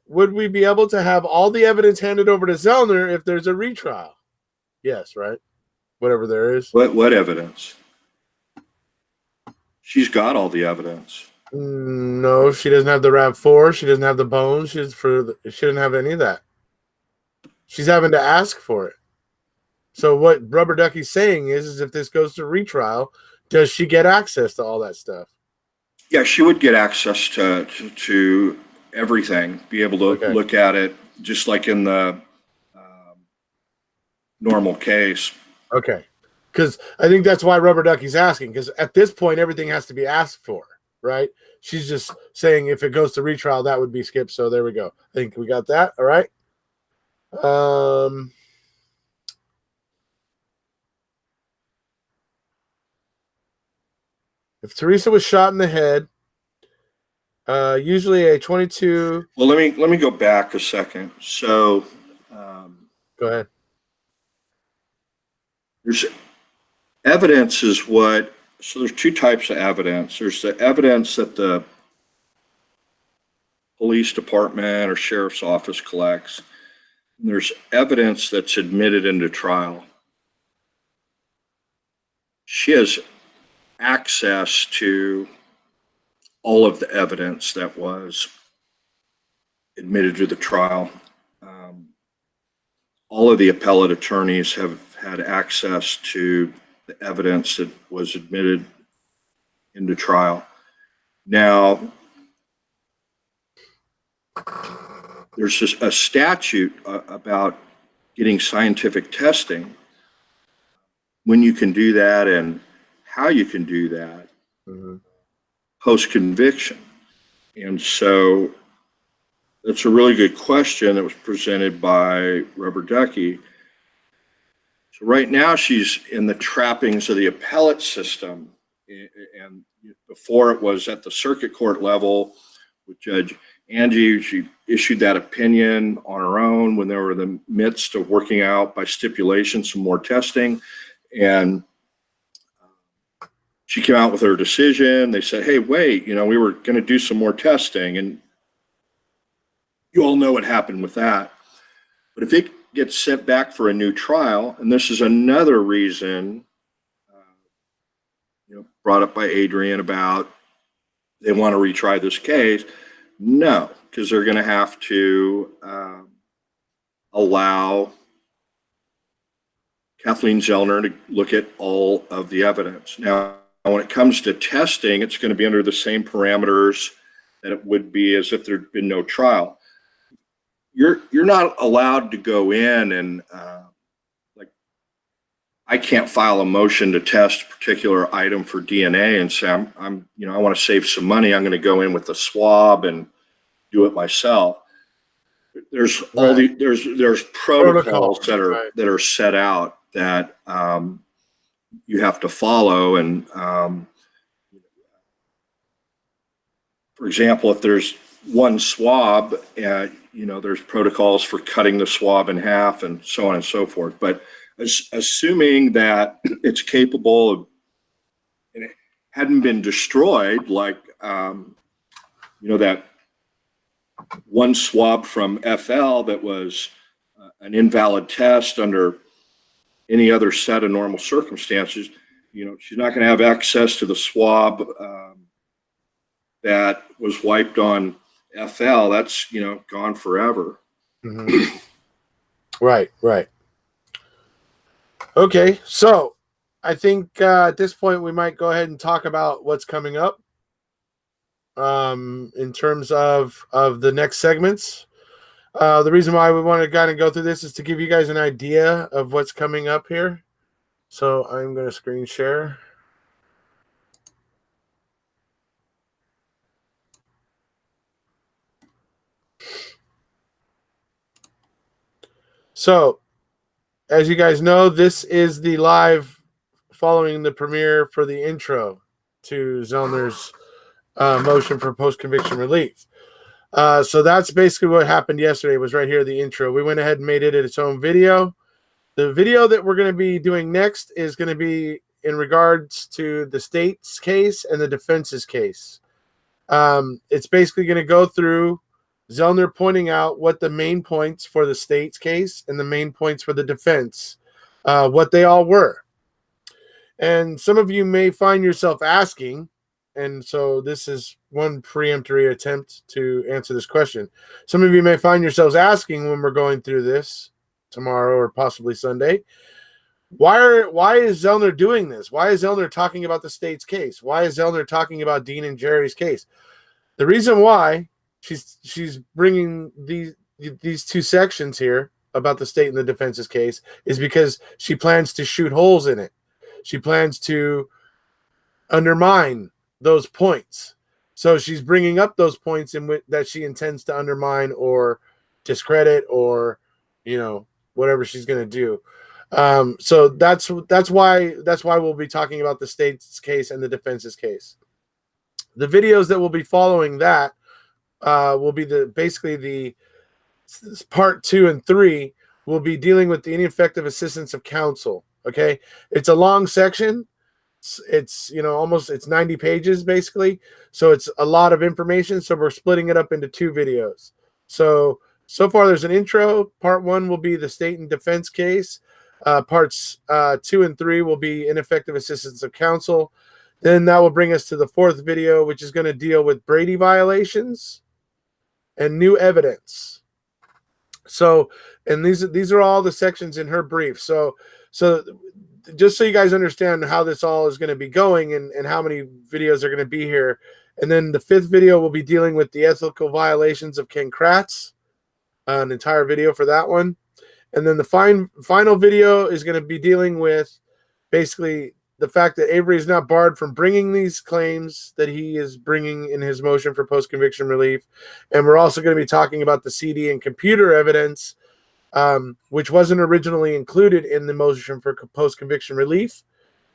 we be able to have all the evidence handed over to Zellner if there's a retrial? Yes, right? Whatever there is. What evidence? She's got all the evidence. No, she doesn't have the RAV4. She doesn't have the bones. She doesn't have any of that. She's having to ask for it. So what Rubber Ducky's saying is if this goes to retrial, does she get access to all that stuff? Yeah, she would get access to everything, be able to Okay. look at it just like in the normal case. Okay. Because I think that's why Rubber Ducky's asking, because at this point, everything has to be asked for, right? She's just saying if it goes to retrial, that would be skipped. So there we go. I think we got that. All right. If Teresa was shot in the head, usually a 22. Well, let me go back a second. So Go ahead. there's evidence is what. So there's two types of evidence. There's the evidence that the police department or sheriff's office collects. And there's evidence that's admitted into trial. She has access to all of the evidence that was admitted to the trial. All of the appellate attorneys have had access to the evidence that was admitted into trial. Now, there's just a statute about getting scientific testing, when you can do that and how you can do that post-conviction. And so that's a really good question that was presented by Rubber Ducky. So right now she's in the trappings of the appellate system. And before it was at the circuit court level with Judge Angie. She issued that opinion on her own when they were in the midst of working out by stipulation some more testing. And she came out with her decision. They said, hey, wait, we were going to do some more testing. And you all know what happened with that. But if it gets sent back for a new trial, and this is another reason, brought up by Adrian about they want to retry this case, no, because they're going to have to allow Kathleen Zellner to look at all of the evidence. Now, when it comes to testing, it's going to be under the same parameters that it would be as if there'd been no trial. You're not allowed to go in and I can't file a motion to test a particular item for DNA and say I want to save some money. I'm going to go in with a swab and do it myself. There's all there's protocols that are set out that you have to follow. And for example, if there's one swab, there's protocols for cutting the swab in half and so on and so forth. But assuming that it's capable of, and it hadn't been destroyed, like that one swab from FL that was an invalid test under any other set of normal circumstances, she's not going to have access to the swab that was wiped on FL. That's gone forever. Mm-hmm. Right. Okay, so I think at this point we might go ahead and talk about what's coming up in terms of the next segments. The reason why we want to kind of go through this is to give you guys an idea of what's coming up here. So I'm going to screen share. So, as you guys know, this is the live following the premiere for the intro to Zellner's motion for post-conviction relief. So that's basically what happened yesterday. Was right here, the intro. We went ahead and made it its own video. The video that we're going to be doing next is going to be in regards to the state's case and the defense's case. It's basically going to go through Zellner pointing out what the main points for the state's case and the main points for the defense, what they all were. And some of you may find yourself asking, and so this is one preemptory attempt to answer this question. Some of you may find yourselves asking when we're going through this tomorrow or possibly Sunday, why is Zellner doing this? Why is Zellner talking about the state's case? Why is Zellner talking about Dean and Jerry's case? The reason why she's bringing these two sections here about the state and the defense's case is because she plans to shoot holes in it. She plans to undermine those points. So she's bringing up those points that she intends to undermine or discredit or, whatever she's going to do. So that's why we'll be talking about the state's case and the defense's case. The videos that will be following that will be basically the part 2 and 3 will be dealing with the ineffective assistance of counsel. Okay, it's a long section. It's it's 90 pages basically, so it's a lot of information. So we're splitting it up into 2 videos. So far there's an intro. Part 1 will be the state and defense case. Parts 2 and 3 will be ineffective assistance of counsel. Then that will bring us to the 4th video, which is going to deal with Brady violations and new evidence. So, and these are all the sections in her brief. So just so you guys understand how this all is going to be going and how many videos are going to be here. And then the 5th video will be dealing with the ethical violations of Ken Kratz, an entire video for that one. And then the final video is going to be dealing with basically the fact that Avery is not barred from bringing these claims that he is bringing in his motion for post-conviction relief. And we're also going to be talking about the CD and computer evidence, which wasn't originally included in the motion for post-conviction relief.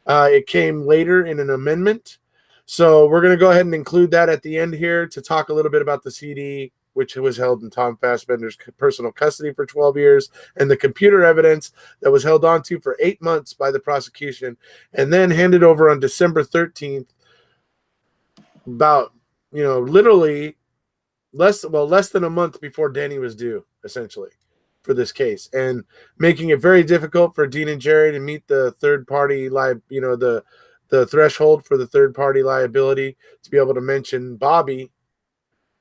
It came later in an amendment. So we're going to go ahead and include that at the end here to talk a little bit about the CD, which was held in Tom Fassbender's personal custody for 12 years, and the computer evidence that was held onto for 8 months by the prosecution, and then handed over on December 13th, about, literally less than a month before Danny was due, essentially, for this case, and making it very difficult for Dean and Jerry to meet the third party the threshold for the third party liability to be able to mention Bobby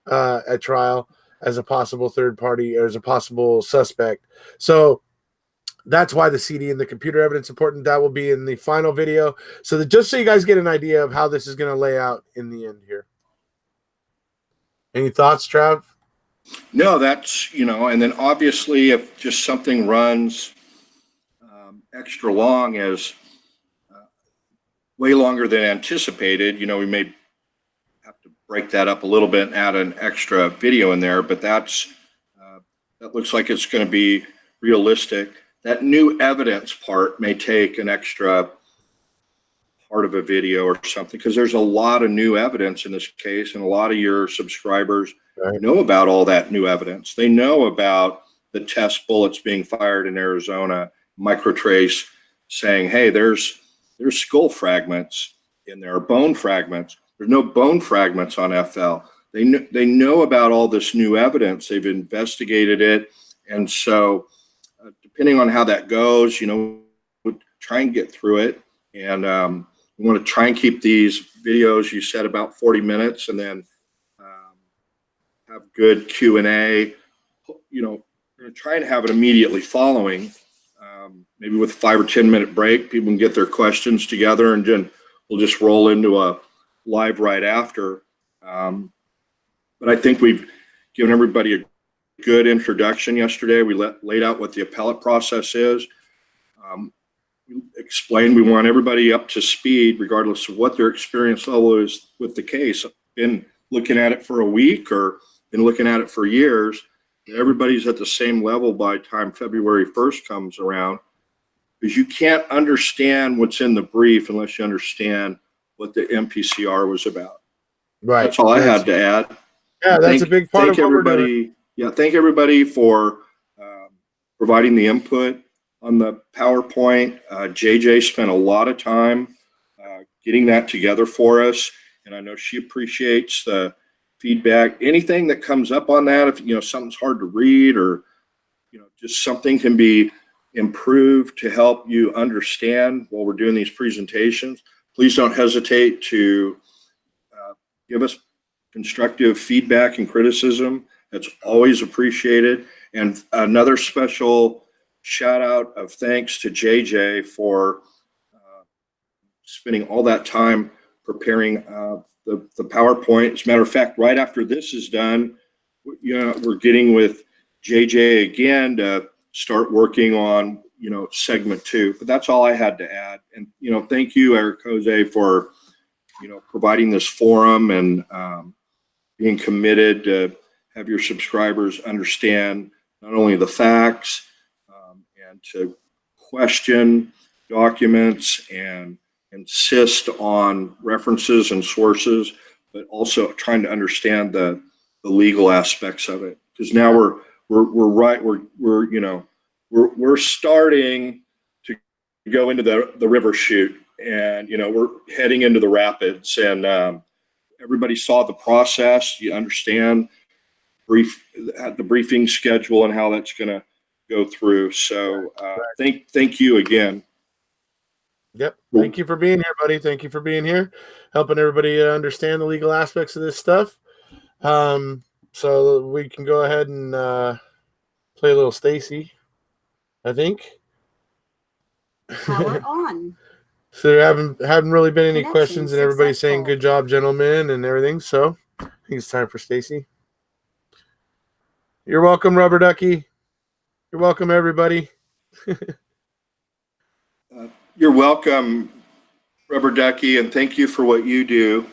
at trial as a possible third party or as a possible suspect. So that's why the CD and the computer evidence is important. That will be in the final video. So that just so you guys get an idea of how this is going to lay out in the end here. Any thoughts, Trav? No, that's, and then obviously if just something runs extra long as way longer than anticipated, we may have to break that up a little bit and add an extra video in there, but that looks like it's going to be realistic. That new evidence part may take an extra part of a video or something, because there's a lot of new evidence in this case, and a lot of your subscribers know about all that new evidence. They know about the test bullets being fired in Arizona, Microtrace saying, hey, there's skull fragments in there, bone fragments. There's no bone fragments on FL. They know about all this new evidence. They've investigated it. And so depending on how that goes, we'll try and get through it. And we want to try and keep these videos, you said, about 40 minutes, and then have good Q&A. We're going to try and have it immediately following, maybe with a 5 or 10 minute break. People can get their questions together, and then we'll just roll into a live right after. But I think we've given everybody a good introduction yesterday. We laid out what the appellate process is. We explained we want everybody up to speed regardless of what their experience level is with the case. Been looking at it for a week or been looking at it for years. Everybody's at the same level by the time February 1st comes around, because you can't understand what's in the brief unless you understand what the MPCR was about. Right. That's all I had to add. Yeah, that's a big part of what we're doing. Yeah, thank everybody for providing the input on the PowerPoint. JJ spent a lot of time getting that together for us, and I know she appreciates the feedback, anything that comes up on that. If something's hard to read, or just something can be improved to help you understand while we're doing these presentations, please don't hesitate to give us constructive feedback and criticism. That's always appreciated. And another special shout out of thanks to JJ for spending all that time preparing the PowerPoint. As a matter of fact, right after this is done, we're getting with JJ again to start working on segment 2. But that's all I had to add. And thank you, Erekose, for providing this forum and being committed to have your subscribers understand not only the facts and to question documents and insist on references and sources, but also trying to understand the legal aspects of it. Because now we're starting to go into the river chute, and we're heading into the rapids, and everybody saw the process. You understand the briefing schedule and how that's going to go through. So thank you again. Yep. Thank you for being here, buddy. Thank you for being here, helping everybody understand the legal aspects of this stuff. So we can go ahead and play a little Stacy, I think. Power on. So there haven't really been any Connection questions, and everybody's saying successful. good job, gentlemen, and everything. So I think it's time for Stacy. You're welcome, Rubber Ducky. You're welcome, everybody. You're welcome, Rubber Ducky, and thank you for what you do.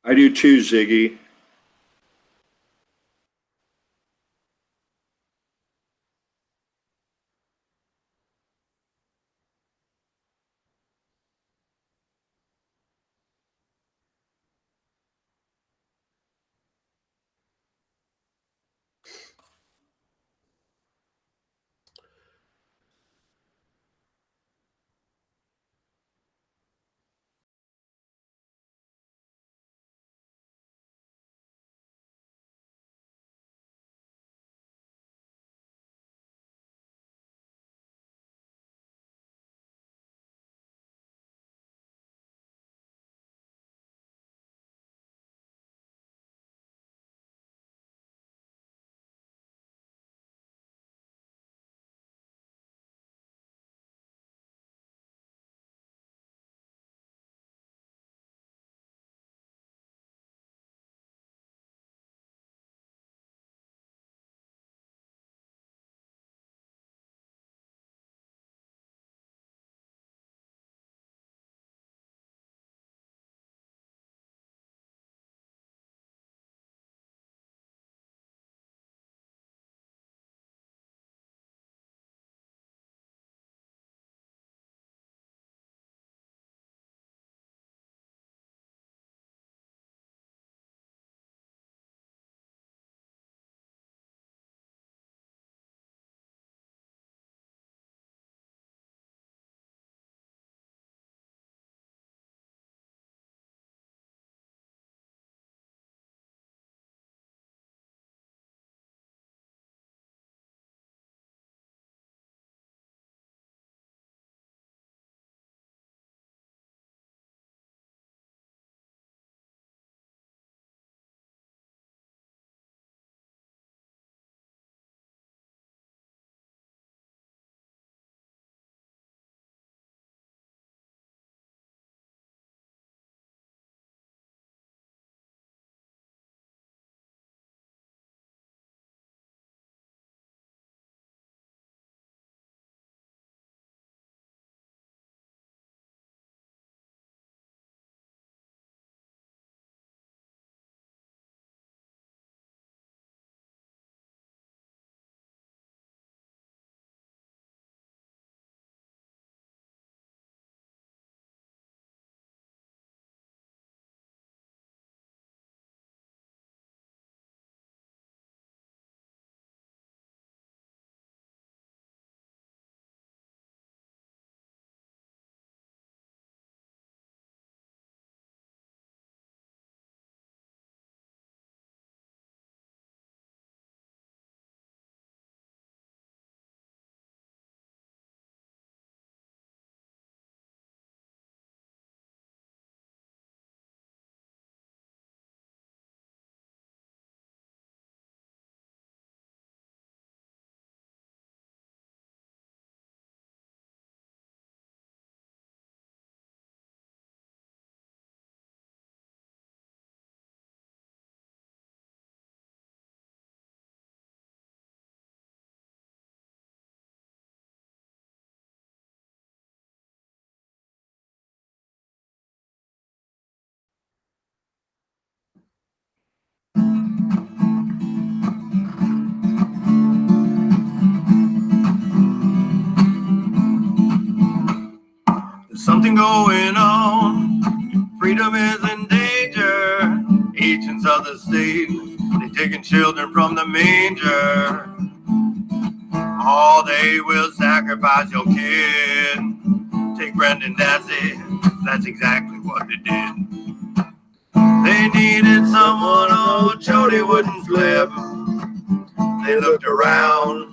I do too, Ziggy. something going on. Freedom is in danger. Agents of the state, they taking children from the manger. Oh, they will sacrifice your kid. Take Brendan Dassey, that's exactly what they did. They needed someone, oh, Jody wouldn't slip. They looked around,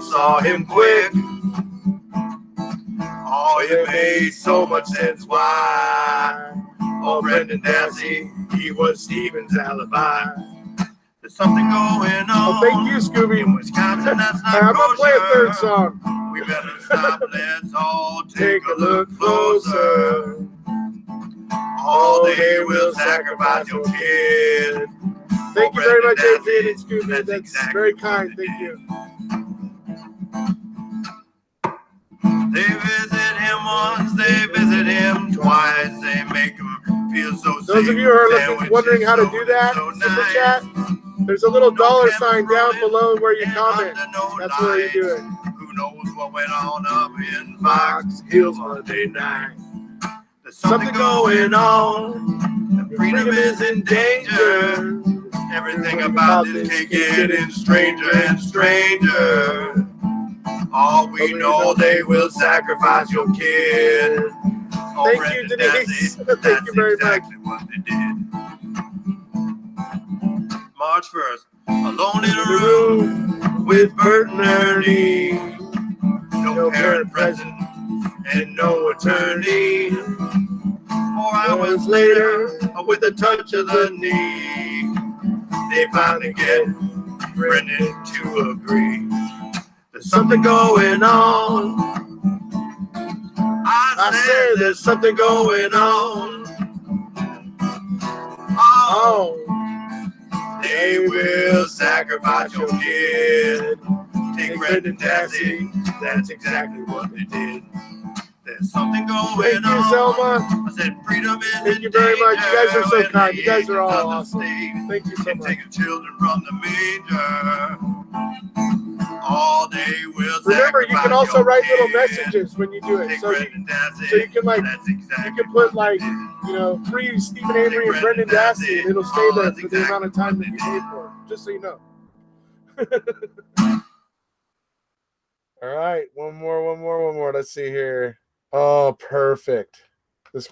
saw him quick. Oh, it made so much sense why. Oh, Brendan Dassey, he was Stephen's alibi. There's something going on. Oh, thank you, Scooby. In Wisconsin, that's not I'm gonna play a third kosher. song. We better stop. Let's all take a look closer. Oh, they will sacrifice your kid. Thank you very much, Adrian and Scooby. That's exactly very what kind. they Thank you. They visit him once, they visit him twice. They make him feel so safe. Those of you who are Sandwiches wondering how to so do that, so super nice. chat, there's a little No dollar cameras sign down rolling below where you and comment. under no That's where you do it. Who knows what went on up in Fox Hills Monday night? There's something going on. Freedom is in danger. Everything about this cake getting stranger and stranger. All we know, they will sacrifice your kid. Oh, Thank Brendan you, Denise. Dassey, Thank that's you very exactly what they did. March 1st, alone in a room with Bert and Ernie. No parent present and no attorney. 4 hours later, with a touch of the knee, they finally get Brendan to agree. There's something going on. I said there's something going on. Oh, they will sacrifice your kid. Take Brendan Dassey, that's exactly what they did. There's something going Thank you, on. Selma. I said freedom is Thank in you very much. You guys are so danger kind. You when guys the are all agents of the awesome. state Thank you so can much. take the children from the manger. All they will Remember, you can sacrifice also your write little kid. messages when you do it. Take So you Brendan Dassey, can like that's exactly you can put what they like did. free Stephen Avery and Brendan Dassey, and it'll stay there for the amount of time that you pay for it. Just so you know. All right, one more. Let's see here. Oh, perfect. This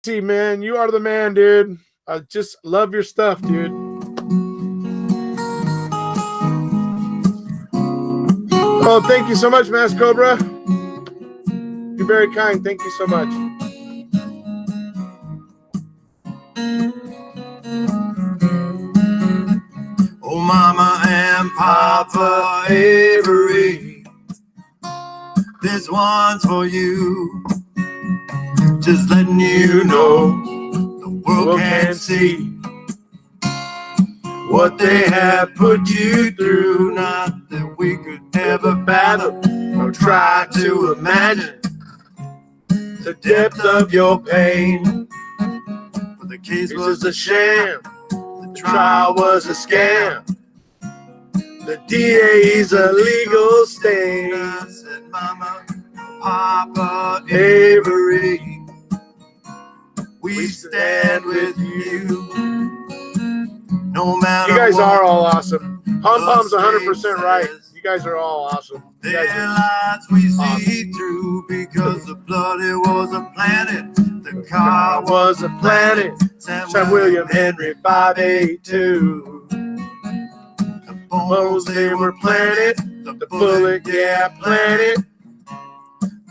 man, you are the man, dude. I just love your stuff, dude. Oh, thank you so much, Mass Cobra. You're very kind. Thank you so much. Oh, Mama and Papa Avery, this one's for you. Just letting you know the world can't see what they have put you through. Not that we could ever fathom or try to imagine the depth of your pain. But the case was a sham, the trial was a scam, the DA's a legal stain. I said, Mama, Papa Avery, we stand with you. No matter You guys what are all awesome. Pom Pom's 100% right. You guys are all awesome. You guys their are lights we awesome. see through, because the blood, it was a planet, the car was a planet. Sam William Henry 582. The bones, they were planet, The bullet, yeah, planet.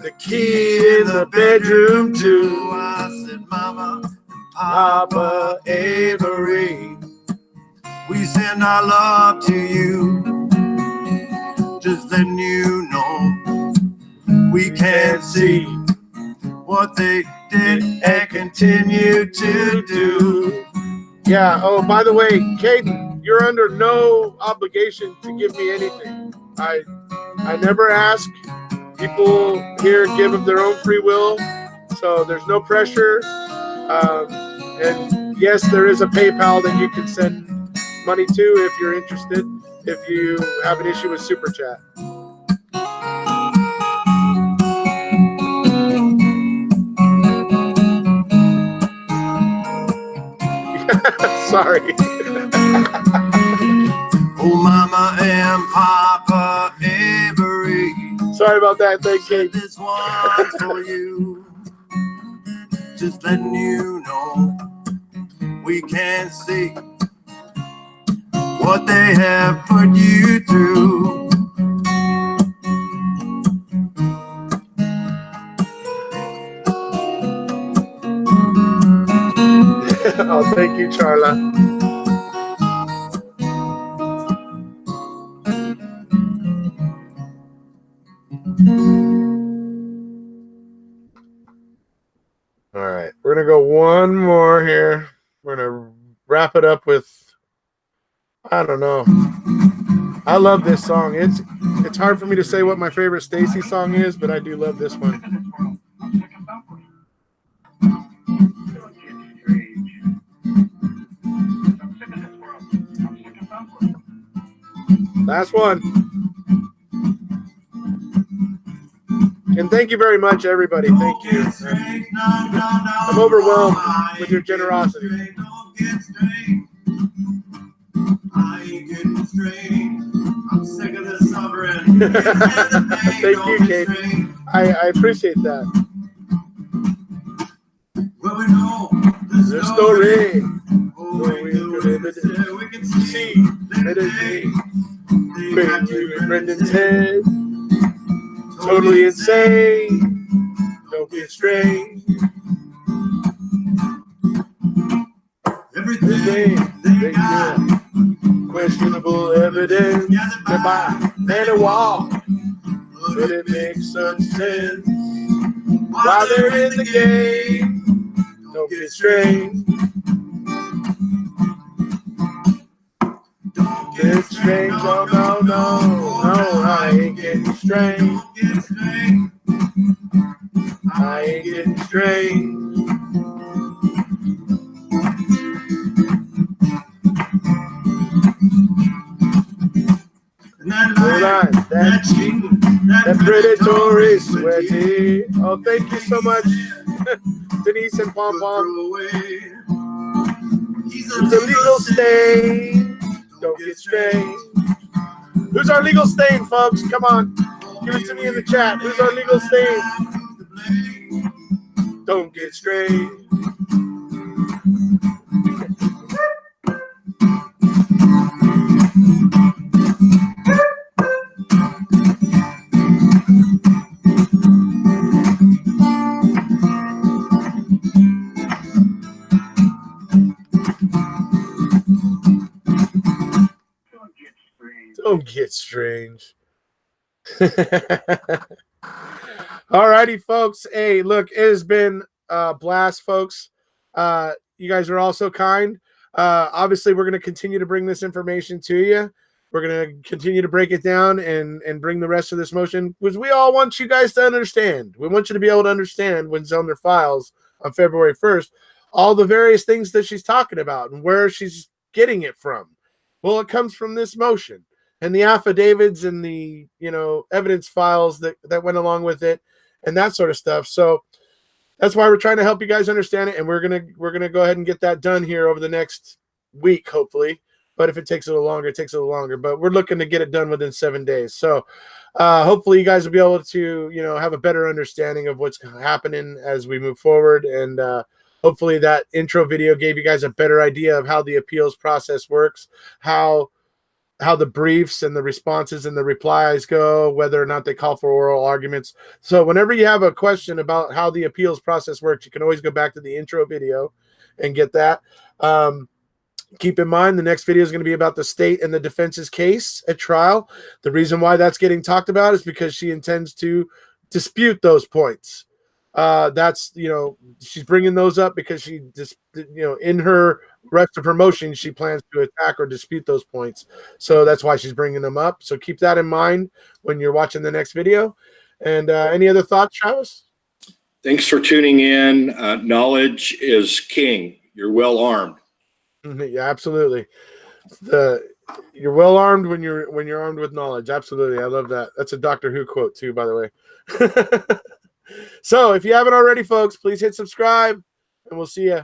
the key in the bedroom too. I said, Mama, Papa Avery, we send our love to you. Just letting you know we can't see what they did and continue to do. Yeah. Oh, by the way, Kaden, you're under no obligation to give me anything. I never ask. People here give of their own free will, so there's no pressure. And yes, there is a PayPal that you can send money to if you're interested. If you have an issue with Super Chat. Sorry. Oh, Mama and Papa Avery, Sorry about that. Thank you. this one's for you. Just letting you know we can't see what they have put you through. Oh, thank you, Charla. All right, we're gonna go one more here. We're gonna wrap it up with, I don't know. I love this song. It's hard for me to say what my favorite Stacy song is, but I do love this one. Last one. And thank you very much, everybody. Thank you. I'm overwhelmed with your generosity. I ain't getting straight. I'm sick of the suffering. Thank you, Kate. I appreciate that. Well, we know The story. we can see Better day. Bring you and Brendan's head. Totally insane. Don't be strange. everything they got. Questionable evidence. Goodbye. Man and wall. But it makes some sense. While they're in the game. Don't get strange. Get strange. Oh, no, no. No, I ain't getting strange. I ain't getting strange. Hold on. That cheating, that predatory sweaty. Oh, thank you so much, Denise and Pom Pom. It's a legal stain. Don't get strange. Who's our legal stain, folks? Come on. Give it to me in the chat. Who's our legal stain? Don't get strange. Don't get strange. All righty, folks. Hey, look, it has been a blast, folks. You guys are all so kind. Obviously, we're going to continue to bring this information to you. We're going to continue to break it down and bring the rest of this motion, because we all want you guys to understand. We want you to be able to understand when Zellner files on February 1st all the various things that she's talking about and where she's getting it from. Well, it comes from this motion and the affidavits and the evidence files that went along with it and that sort of stuff. So that's why we're trying to help you guys understand it, and we're gonna go ahead and get that done here over the next week, hopefully. But if it takes a little longer, it takes a little longer. But we're looking to get it done within 7 days. So hopefully you guys will be able to have a better understanding of what's happening as we move forward, and hopefully that intro video gave you guys a better idea of how the appeals process works, how the briefs and the responses and the replies go, whether or not they call for oral arguments. So whenever you have a question about how the appeals process works, you can always go back to the intro video and get that. Keep in mind, the next video is going to be about the state and the defense's case at trial. The reason why that's getting talked about is because she intends to dispute those points. That's, she's bringing those up because she just, in her rest of her motion, she plans to attack or dispute those points. So that's why she's bringing them up. So keep that in mind when you're watching the next video. And any other thoughts, Travis? Thanks for tuning in. Knowledge is king. You're well armed. Yeah, absolutely. You're well armed when you're armed with knowledge. Absolutely. I love that. That's a Doctor Who quote too, by the way. So if you haven't already, folks, please hit subscribe, and we'll see you